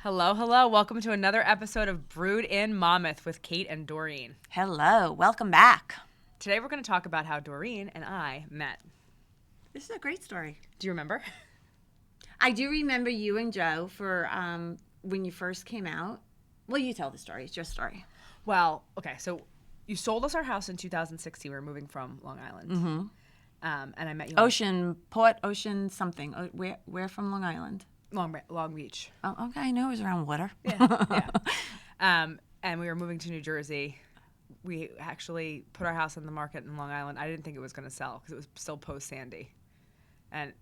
Hello, hello. Welcome to another episode of Brewed in Monmouth with Kate and Doreen. Hello, welcome back. Today we're going to talk about how Doreen and I met. This is a great story. Do you remember? I do remember you and Joe for when you first came out. Well, you tell the story. It's your story. Well, okay, so you sold us our house in 2016. We were moving from Long Island. Mm-hmm. And I met you Port Ocean something. Where from Long Island? Long Beach. Oh, okay. I know it was around water. Yeah. And we were moving to New Jersey. We actually put our house on the market in Long Island. I didn't think it was going to sell because it was still post-Sandy. And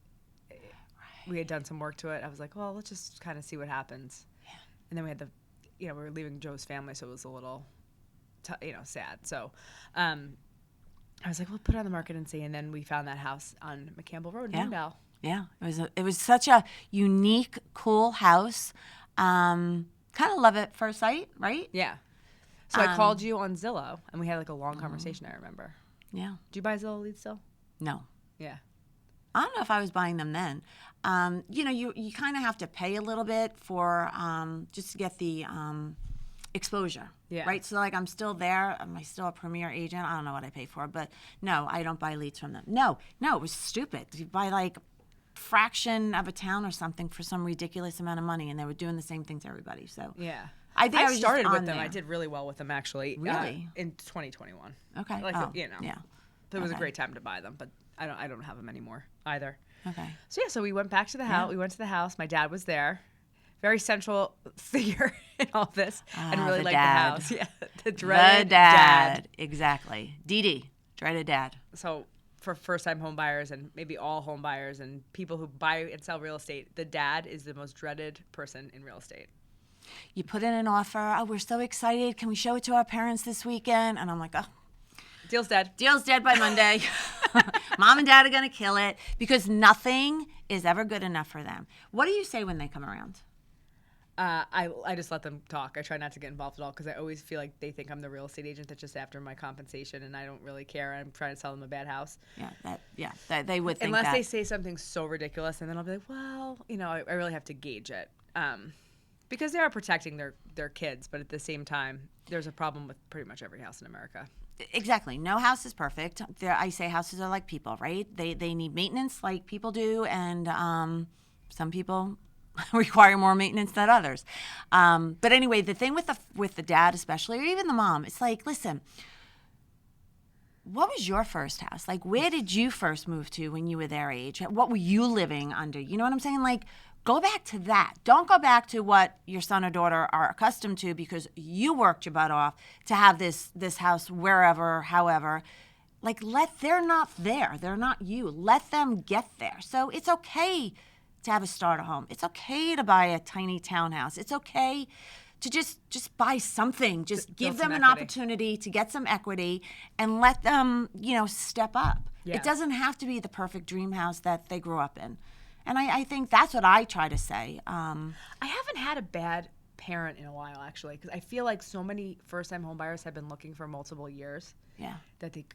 we had done some work to it. I was like, well, let's just kind of see what happens. Yeah. And then we had we were leaving Joe's family, so it was a little, sad. So I was like, we'll put it on the market and see. And then we found that house on McCampbell Road in Newdale. Yeah, it was such a unique, cool house. Kind of love at first sight, right? Yeah. So I called you on Zillow, and we had like a long conversation, I remember. Yeah. Do you buy Zillow leads still? No. Yeah. I don't know if I was buying them then. You kind of have to pay a little bit for just to get the exposure. Yeah. Right? So, like, I'm still there. Am I still a premier agent? I don't know what I pay for. But, no, I don't buy leads from them. No, it was stupid. You buy, like, fraction of a town or something for some ridiculous amount of money, and they were doing the same thing to everybody. So yeah, I think I started with them. there. I did really well with them actually. Really? In 2021. Okay. Yeah. It was a great time to buy them, but I don't have them anymore either. Okay. So we went back to the house. We went to the house. My dad was there. Very central figure in all this, and really liked the house. Yeah, the dreaded dad. Exactly. Dee, dreaded dad. So for first-time home buyers and maybe all home buyers and people who buy and sell real estate, the dad is the most dreaded person in real estate. You put in an offer. Oh, we're so excited. Can we show it to our parents this weekend? And I'm like, oh. Deal's dead. Deal's dead by Monday. Mom and dad are going to kill it because nothing is ever good enough for them. What do you say when they come around? I just let them talk. I try not to get involved at all because I always feel like they think I'm the real estate agent that's just after my compensation, and I don't really care. I'm trying to sell them a bad house. That they would think unless that. they say something so ridiculous, and then I'll be like, well, I really have to gauge it because they are protecting their kids, but at the same time, there's a problem with pretty much every house in America. Exactly. No house is perfect. I say houses are like people, right? They need maintenance like people do, and some people require more maintenance than others. But anyway, the thing with the dad especially, or even the mom, it's like, listen, what was your first house? Like, where did you first move to when you were their age? What were you living under? You know what I'm saying? Like, go back to that. Don't go back to what your son or daughter are accustomed to because you worked your butt off to have this house wherever, however. Like, they're not there. They're not you. Let them get there. So it's okay to have a starter home. It's okay to buy a tiny townhouse. It's okay to just buy something. Just give them an opportunity to get some equity and let them, step up. Yeah. It doesn't have to be the perfect dream house that they grew up in. And I think that's what I try to say. I haven't had a bad parent in a while, actually, because I feel like so many first-time home buyers have been looking for multiple years. Yeah. I think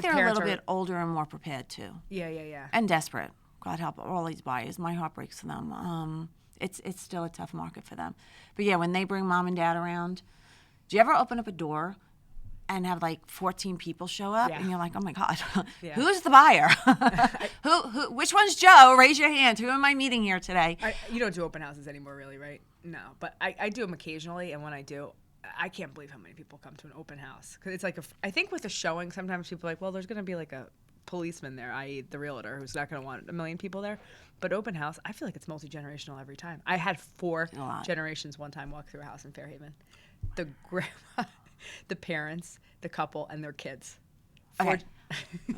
they're a little bit older and more prepared, too. Yeah. And desperate. God help all these buyers. My heart breaks for them. It's still a tough market for them. But yeah, when they bring mom and dad around, do you ever open up a door and have like 14 people show up? Yeah. And you're like, oh my God, who's the buyer? Which one's Joe? Raise your hand. Who am I meeting here today? You don't do open houses anymore, really, right? No, but I do them occasionally, and when I do, I can't believe how many people come to an open house. Because it's like, I think with a showing, sometimes people are like, well, there's going to be like a policeman there, i.e. the realtor, who's not going to want a million people there. But open house, I feel like it's multi-generational every time. I had 4 generations one time walk through a house in Fairhaven. The grandma, the parents, the couple, and their kids. Okay.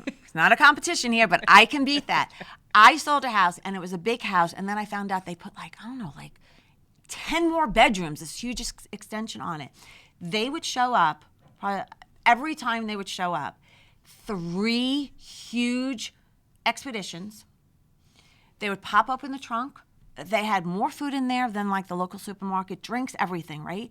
It's not a competition here, but I can beat that. I sold a house, and it was a big house, and then I found out they put 10 more bedrooms, this huge extension on it. They would show up, every time they would show up, 3 huge expeditions. They would pop open the trunk. They had more food in there than like the local supermarket, drinks, everything, right?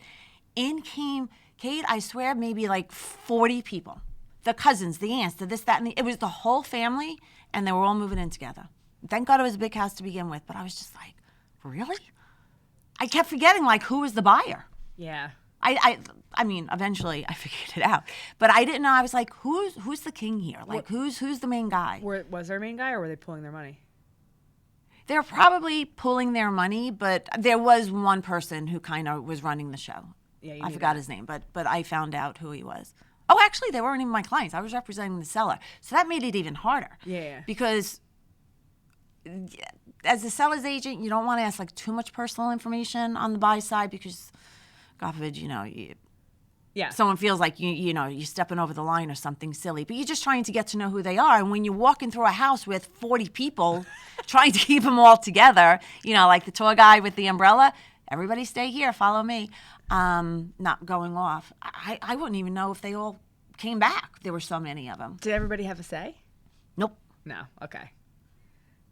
In came Kate, I swear, maybe like 40 people. The cousins, the aunts, the this, that, and it was the whole family, and they were all moving in together. Thank God it was a big house to begin with, but I was just like, really? I kept forgetting, like, who was the buyer. Yeah. I mean, eventually I figured it out, but I didn't know. I was like, who's the king here? Like, who's the main guy? Was there a main guy, or were they pulling their money? They're probably pulling their money, but there was one person who kind of was running the show. Yeah, I forgot his name, but I found out who he was. Oh, actually, they weren't even my clients. I was representing the seller, so that made it even harder. Yeah. Because as a seller's agent, you don't want to ask like too much personal information on the buy side because, God forbid, someone feels like you're stepping over the line or something silly. But you're just trying to get to know who they are. And when you're walking through a house with 40 people, trying to keep them all together, like the tour guide with the umbrella, everybody stay here, follow me, not going off. I wouldn't even know if they all came back. There were so many of them. Did everybody have a say? Nope. No. Okay.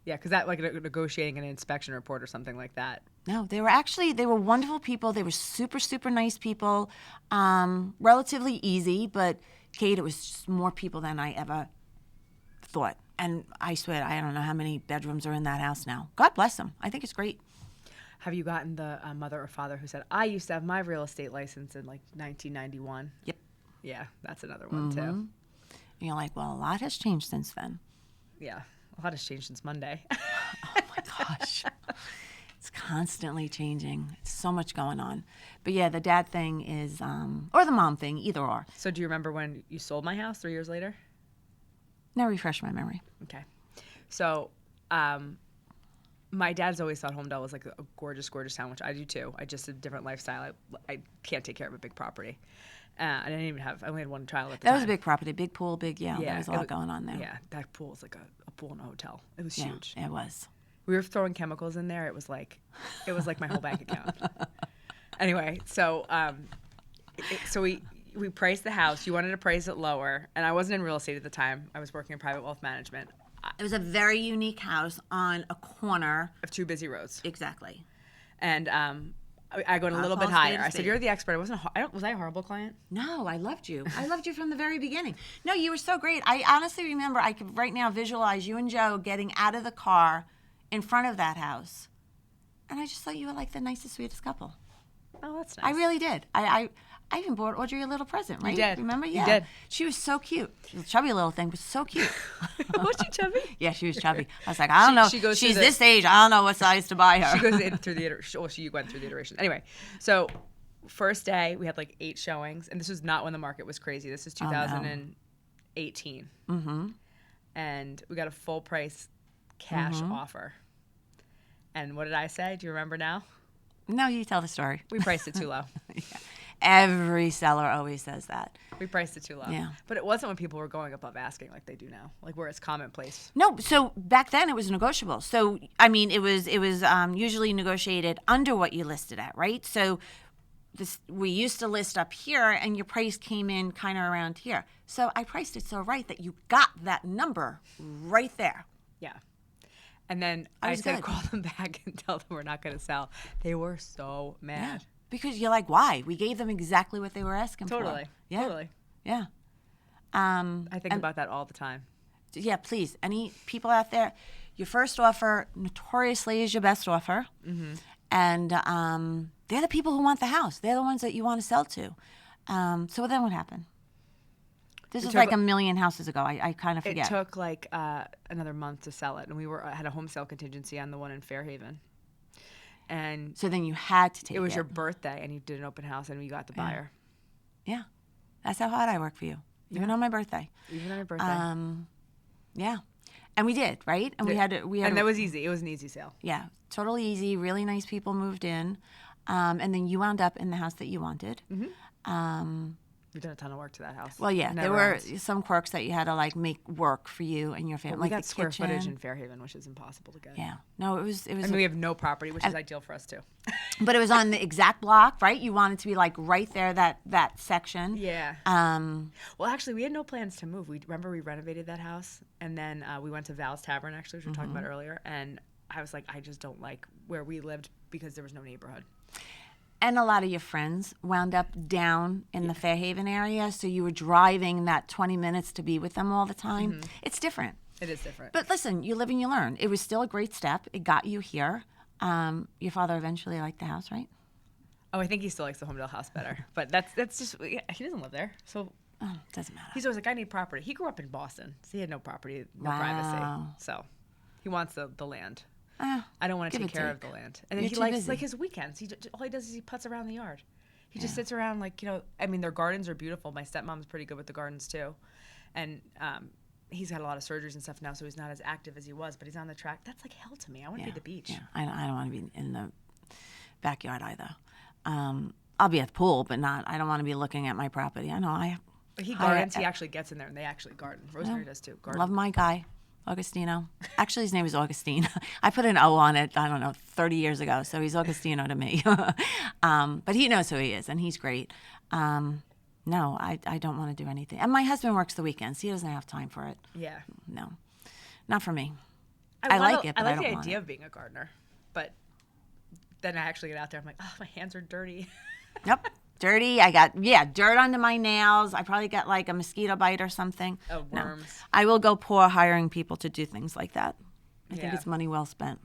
Yeah, because that, like negotiating an inspection report or something like that. No, they were wonderful people. They were super, super nice people. Relatively easy, but Kate, it was just more people than I ever thought. And I swear, I don't know how many bedrooms are in that house now. God bless them. I think it's great. Have you gotten the mother or father who said, I used to have my real estate license in like 1991? Yep. Yeah, that's another one too. And you're like, well, a lot has changed since then. Yeah, a lot has changed since Monday. Oh my gosh. It's constantly changing. It's so much going on. But yeah, the dad thing is, or the mom thing, either or. So do you remember when you sold my house 3 years later? Now refresh my memory. Okay. So my dad's always thought Homedale was like a gorgeous, gorgeous town, which I do too. I just a different lifestyle. I can't take care of a big property. I only had one child at the time. That was a big property, big pool, there was a lot going on there. Yeah, that pool was like a pool in a hotel. It was huge. It was. We were throwing chemicals in there. It was like my whole bank account. Anyway, so we priced the house. You wanted to price it lower, and I wasn't in real estate at the time. I was working in private wealth management. It was a very unique house on a corner of two busy roads. Exactly. And I go a little bit higher. I said, "You're the expert." Was I a horrible client? No, I loved you. I loved you from the very beginning. No, you were so great. I honestly remember I could right now visualize you and Joe getting out of the car in front of that house, and I just thought you were like the nicest, sweetest couple. Oh, that's nice. I really did. I even bought Audrey a little present, right? You did. Remember? Yeah. You did. She was so cute. She was a chubby little thing, but so cute. Was she chubby? Yeah, she was chubby. I was like, I don't know. She's this age. I don't know what size to buy her. She goes in through the iteration. Well, she went through the iteration. Anyway, so first day, we had like 8 showings. And this was not when the market was crazy. This is 2018. Mm-hmm. And we got a full price cash offer. And what did I say? Do you remember now? No, you tell the story. We priced it too low. Yeah. Every seller always says that. We priced it too low. Yeah. But it wasn't when people were going above asking like they do now, like where it's commonplace. No, so back then it was negotiable. So, I mean, it was usually negotiated under what you listed at, right? So we used to list up here and your price came in kind of around here. So I priced it so right that you got that number right there. Yeah. And then I said, call them back and tell them we're not going to sell. They were so mad. Yeah. Because you're like, why? We gave them exactly what they were asking for. Totally. Yeah. Totally. Yeah. I think about that all the time. Yeah, please. Any people out there, your first offer notoriously is your best offer. Mm-hmm. And they're the people who want the house. They're the ones that you want to sell to. So then what happened? This was like a million houses ago. I kind of forget. It took like another month to sell it. And we had a home sale contingency on the one in Fairhaven. And so then you had to take it. It was your birthday, and you did an open house, and you got the buyer. Yeah. That's how hard I work for you. Even on my birthday. Even on your birthday. Yeah. And we did, right? And we had and that was easy. It was an easy sale. Yeah. Totally easy. Really nice people moved in. And then you wound up in the house that you wanted. Mm-hmm. We did a ton of work to that house. Well, yeah, there were some quirks that you had to like make work for you and your family. Well, we like got square footage in Fairhaven, which is impossible to get. Yeah, no, it was. And we have no property, which is ideal for us too. But it was on the exact block, right? You wanted to be like right there, that section. Yeah. Well, actually, we had no plans to move. We renovated that house, and then we went to Val's Tavern, actually, which we were talking about earlier. And I was like, I just don't like where we lived because there was no neighborhood. And a lot of your friends wound up down in the Fairhaven area, so you were driving that 20 minutes to be with them all the time. Mm-hmm. It's different. It is different. But listen, you live and you learn. It was still a great step. It got you here. Your father eventually liked the house, right? Oh, I think he still likes the Homedale house better. But that's just, he doesn't live there. So Oh, doesn't matter. he's always like, I need property. He grew up in Boston, so he had no property, no Wow. privacy. So he wants the land. Ah, I don't want to give take or care take. of the land. And then You're he too likes busy. like his weekends. All he does is he puts around the yard. He just sits around like, I mean, their gardens are beautiful. My stepmom's pretty good with the gardens too. And he's had a lot of surgeries and stuff now, so he's not as active as he was, but he's on the track. That's like hell to me. I want to be at the beach. Yeah, I don't want to be in the backyard either. I'll be at the pool, but I don't want to be looking at my property. I know But he gardens. He actually gets in there, and they actually garden. Rosemary does too. Garden. love my guy, Augustino. Actually, his name is Augustine. I put an O on it, I don't know, 30 years ago, so he's Augustino to me. But he knows who he is, and he's great. No, I don't want to do anything. And my husband works the weekends. He doesn't have time for it. Yeah. No, not for me. I like it, but I like don't the want idea it. of being a gardener, but then I actually get out there. I'm like, oh, my hands are dirty. Yep. Dirty. I got, dirt under my nails. I probably got like a mosquito bite or something. Oh, No. worms. I will go poor hiring people to do things like that. I think Yeah. it's money well spent.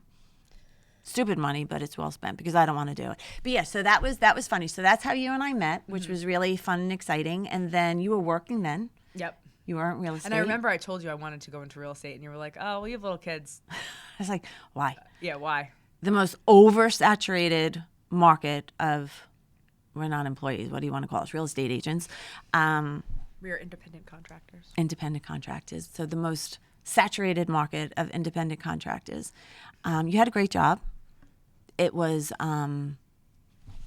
Stupid money, but it's well spent because I don't want to do it. But yeah, so that was funny. So that's how you and I met, which was really fun and exciting. And then you were working then. Yep. You weren't real estate. And I remember I told you I wanted to go into real estate, and you were like, oh, well, you have little kids. I was like, why? Yeah, why? The most oversaturated market of, we're not employees, what do you want to call us? Real estate agents. We are independent contractors. Independent contractors. So the most saturated market of independent contractors. You had a great job. It was a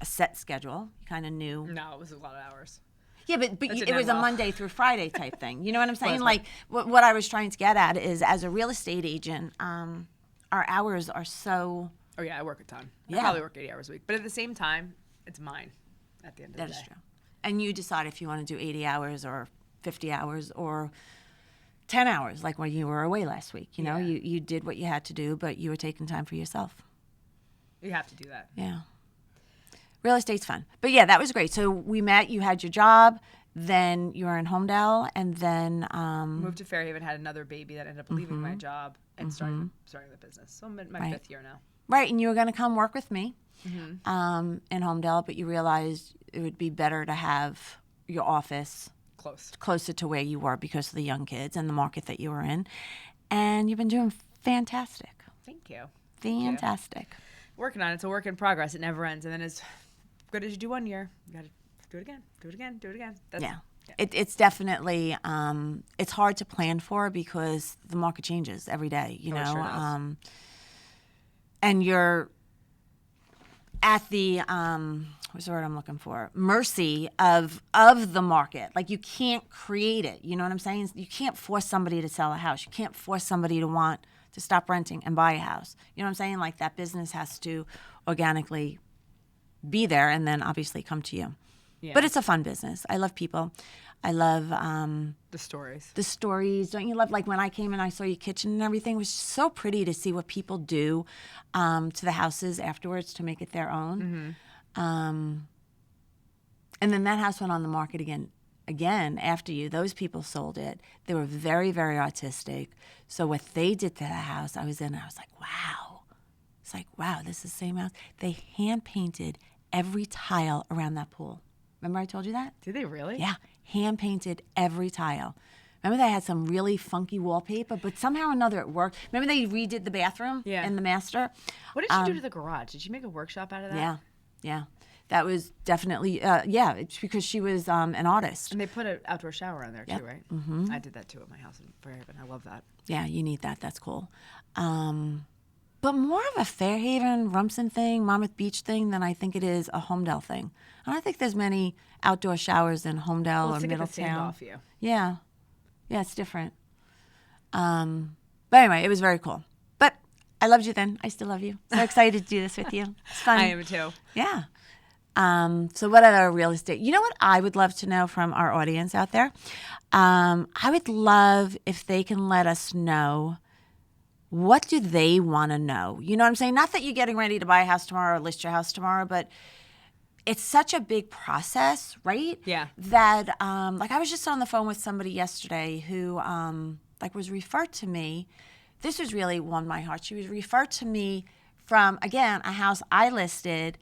set schedule. You kind of knew. No, it was a lot of hours. Yeah, but That it didn't was end a well. Monday through Friday type thing. You know what I'm saying? that's Like what I was trying to get at is, as a real estate agent, our hours are so. Oh, yeah, I work a ton. Yeah. I probably work 80 hours a week. But at the same time, it's mine at the end of That the is day. true. And you decide if you want to do 80 hours or 50 hours or 10 hours, like when you were away last week. You know, Yeah. you did what you had to do, but you were taking time for yourself. You have to do that. Yeah. Real estate's fun. But yeah, that was great. So we met, you had your job, then you were in Homedale, and then Moved to Fairhaven, had another baby that ended up leaving my job and starting the business. So I'm in my Right. 5th year now. right, and you were going to come work with me in Homedale, but you realized it would be better to have your office Close. closer to where you were because of the young kids and the market that you were in. And you've been doing fantastic. Thank you. Fantastic. Working on it. It's a work in progress. It never ends. And then as good as you do one year, you got to do it again, do it again, do it again. That's, Yeah. It's definitely, it's hard to plan for because the market changes every day, you Oh, it know. sure does. And you're at the, what's the word I'm looking for? Mercy of the market. Like you can't create it. You know what I'm saying? You can't force somebody to sell a house. You can't force somebody to want to stop renting and buy a house. You know what I'm saying? Like that business has to organically be there and then obviously come to you. Yeah. But it's a fun business. I love people. I love the stories. the stories. Don't you love, like when I came and I saw your kitchen and everything, it was so pretty to see what people do to the houses afterwards to make it their own. And then that house went on the market again after you. Those people sold it. They were very, very artistic. So what they did to the house, I was in and I was like, wow. It's like, wow, this is the same house. They hand painted every tile around that pool. Remember I told you that? Did they really? Yeah, hand painted every tile. Remember they had some really funky wallpaper, but somehow or another it worked. Remember they redid the bathroom in the master? What did you do to the garage? Did you make a workshop out of that? Yeah. That was definitely, it's because she was an artist. And they put an outdoor shower on there too, right? Mm-hmm. I did that too at my house in Fairhaven. I love that. Yeah, you need that. That's cool. But more of a Fairhaven, Rumson thing, Monmouth Beach thing than I think it is a Homedale thing. I don't think there's many outdoor showers in Homedale Well, or to get the sand Middletown. off you. Yeah, it's different. But anyway, it was very cool. But I loved you then. I still love you. So excited to do this with you. It's fun. I am too. Yeah. So what other real estate? You know what I would love to know from our audience out there? I would love if they can let us know, what do they want to know? You know what I'm saying? Not that you're getting ready to buy a house tomorrow or list your house tomorrow, but it's such a big process, right? Yeah. That, like I was just on the phone with somebody yesterday who, was referred to me. This was really warmed my heart. She was referred to me from, again, a house I listed,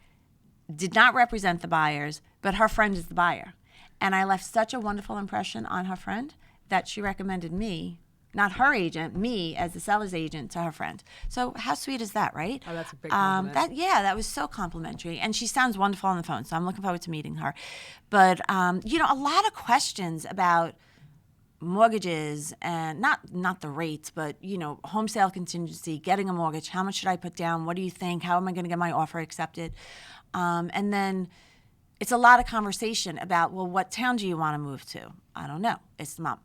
did not represent the buyers, but her friend is the buyer. And I left such a wonderful impression on her friend that she recommended me, not her agent, me as the seller's agent to her friend. So how sweet is that, right? Oh, that's a big compliment. That was so complimentary. And she sounds wonderful on the phone, so I'm looking forward to meeting her. But, a lot of questions about mortgages and not the rates, but, home sale contingency, getting a mortgage, how much should I put down? What do you think? How am I going to get my offer accepted? And then it's a lot of conversation about, well, what town do you want to move to? I don't know. It's not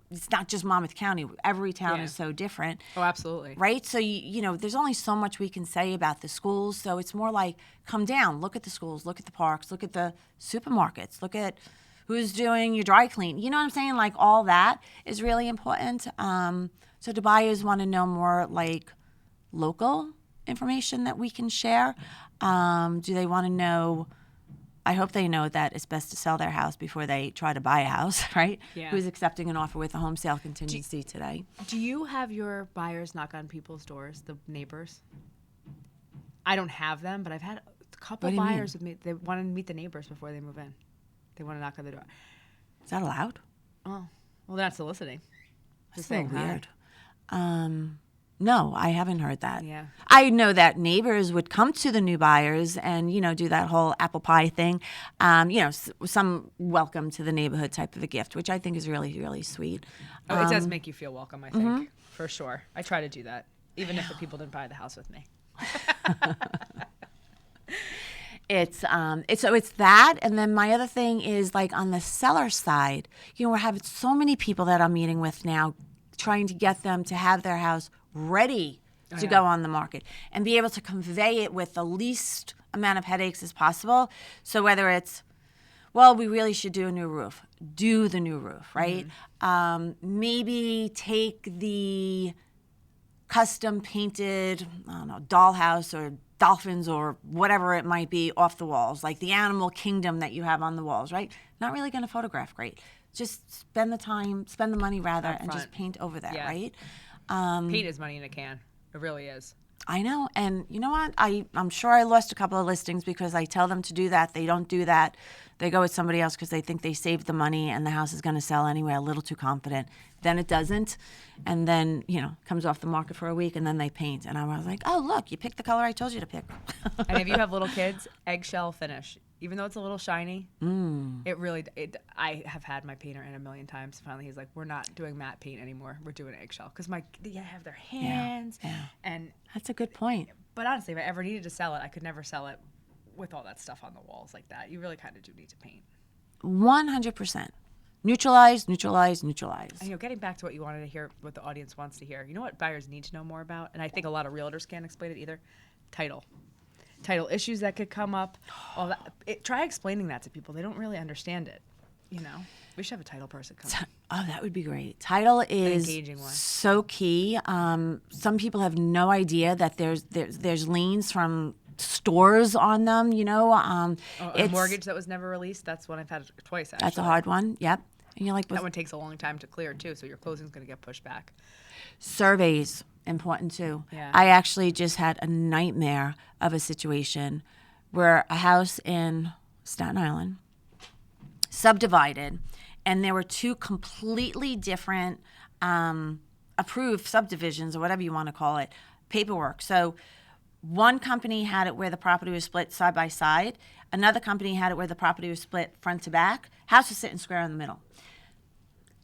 just Monmouth County. Every town is so different. Oh, absolutely. Right? So, there's only so much we can say about the schools. So it's more like, come down, look at the schools, look at the parks, look at the supermarkets, look at who's doing your dry clean. You know what I'm saying? Like, all that is really important. So do buyers want to know more, like, local information that we can share? Do they want to know... I hope they know that it's best to sell their house before they try to buy a house, right? Yeah. Who's accepting an offer with a home sale contingency today? Do you have your buyers knock on people's doors, the neighbors? I don't have them, but I've had a couple buyers with me. They want to meet the neighbors before they move in. They want to knock on the door. Is that allowed? Oh, well, they're not soliciting. That's so weird. No, I haven't heard that. Yeah. I know that neighbors would come to the new buyers and, do that whole apple pie thing. Some welcome to the neighborhood type of a gift, which I think is really, really sweet. Oh, it does make you feel welcome, I think, for sure. I try to do that, even if the people didn't buy the house with me. It's that, and then my other thing is, like, on the seller side, we're having so many people that I'm meeting with now, trying to get them to have their house ready to go on the market and be able to convey it with the least amount of headaches as possible. So whether it's, well, we really should do a new roof, do the new roof, right? Maybe take the custom painted, I don't know, dollhouse or dolphins or whatever it might be off the walls, like the animal kingdom that you have on the walls, right? Not really going to photograph great. Just spend the money rather, and just paint over that, right? Paint is money in a can. It really is. I know. And you know what? I'm sure I lost a couple of listings because I tell them to do that. They don't do that. They go with somebody else because they think they saved the money and the house is going to sell anyway, a little too confident. Then it doesn't. And then, comes off the market for a week and then they paint. And I was like, oh, look, you picked the color I told you to pick. And if you have little kids, eggshell finish. Even though it's a little shiny, I have had my painter in a million times. Finally, he's like, we're not doing matte paint anymore. We're doing eggshell. Because they have their hands. Yeah. And that's a good point. But honestly, if I ever needed to sell it, I could never sell it with all that stuff on the walls like that. You really kind of do need to paint. 100%. Neutralize. And getting back to what you wanted to hear, what the audience wants to hear. You know what buyers need to know more about? And I think a lot of realtors can't explain it either. Title issues that could come up. All that. Try explaining that to people. They don't really understand it. We should have a title person come. Oh, that would be great. Title is so key. Some people have no idea that there's liens from stores on them. A mortgage that was never released. That's one I've had twice. Actually, that's a hard one. Yep. And you're like, that one takes a long time to clear too. So your closing's going to get pushed back. Surveys. Important too. Yeah. I actually just had a nightmare of a situation where a house in Staten Island subdivided, and there were two completely different approved subdivisions or whatever you want to call it, paperwork. So one company had it where the property was split side by side. Another company had it where the property was split front to back. House was sitting square in the middle.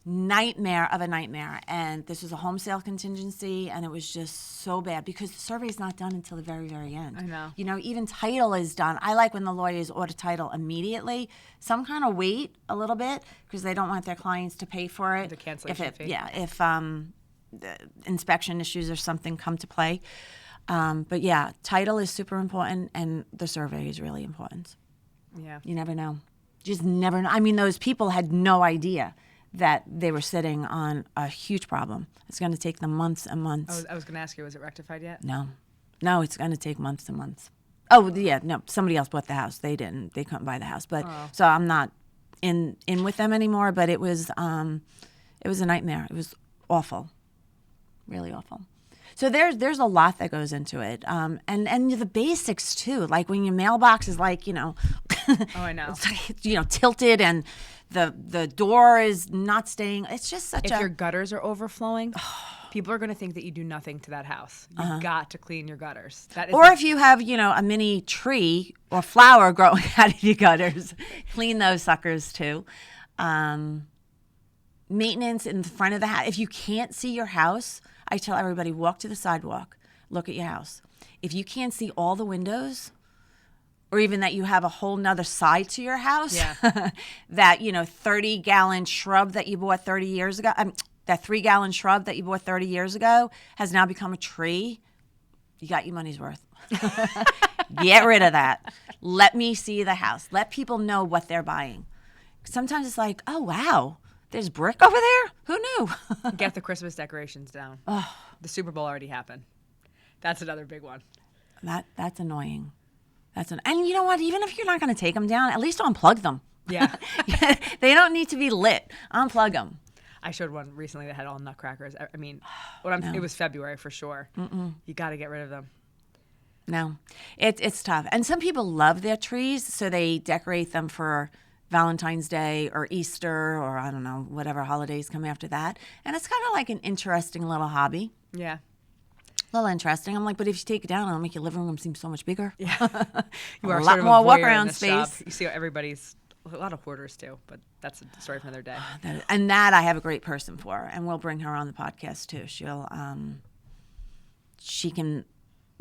Nightmare of a nightmare. And this was a home sale contingency, and it was just so bad because the survey's not done until the very, very end. I know. Even title is done. I like when the lawyers order title immediately. Some kind of wait a little bit because they don't want their clients to pay for it. The cancellation fee. Yeah, if the inspection issues or something come to play. But yeah, title is super important, and the survey is really important. Yeah. You never know. Just never know. I mean, those people had no idea that they were sitting on a huge problem. It's going to take them months and months. I was going to ask you, was it rectified yet? No, it's going to take months and months. Oh, yeah, no, somebody else bought the house. They didn't. They couldn't buy the house. But so I'm not in with them anymore, but it was a nightmare. It was awful. Really awful. So there's a lot that goes into it, and the basics too. Like when your mailbox is like, Oh, I know. it's like, tilted, and the door is not staying. It's just such If your gutters are overflowing, people are going to think that you do nothing to that house. You've got to clean your gutters. That is or if you have a mini tree or flower growing out of your gutters, clean those suckers too. Maintenance in the front of the house. If you can't see your house, I tell everybody, walk to the sidewalk, look at your house. If you can't see all the windows, or even that you have a whole nother side to your house, that 30-gallon shrub that you bought 30 years ago, that 3-gallon shrub that you bought 30 years ago has now become a tree, you got your money's worth. Get rid of that. Let me see the house. Let people know what they're buying. Sometimes it's like, oh, wow, there's brick over there? Who knew? Get the Christmas decorations down. Oh. The Super Bowl already happened. That's another big one. That's annoying. And you know what? Even if you're not going to take them down, at least unplug them. Yeah. They don't need to be lit. Unplug them. I showed one recently that had all nutcrackers. I mean, it was February for sure. You got to get rid of them. No, it's tough. And some people love their trees, so they decorate them for Valentine's Day or Easter or I don't know, whatever holidays come after that. And it's kind of like an interesting little hobby. Yeah. A little interesting. I'm like, but if you take it down, it'll make your living room seem so much bigger. Yeah. You are a sort lot of more a walk voyeur around in this space. shop. You see a lot of hoarders too, but that's a story for another day. And that I have a great person for, and we'll bring her on the podcast too. She can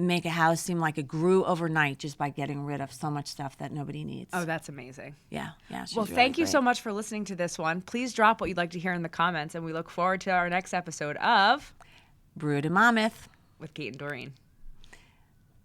make a house seem like it grew overnight just by getting rid of so much stuff that nobody needs. Oh, that's amazing. Yeah. She's Well, really thank you great. so much for listening to this one. Please drop what you'd like to hear in the comments, and we look forward to our next episode of Brewed in Monmouth with Kate and Doreen.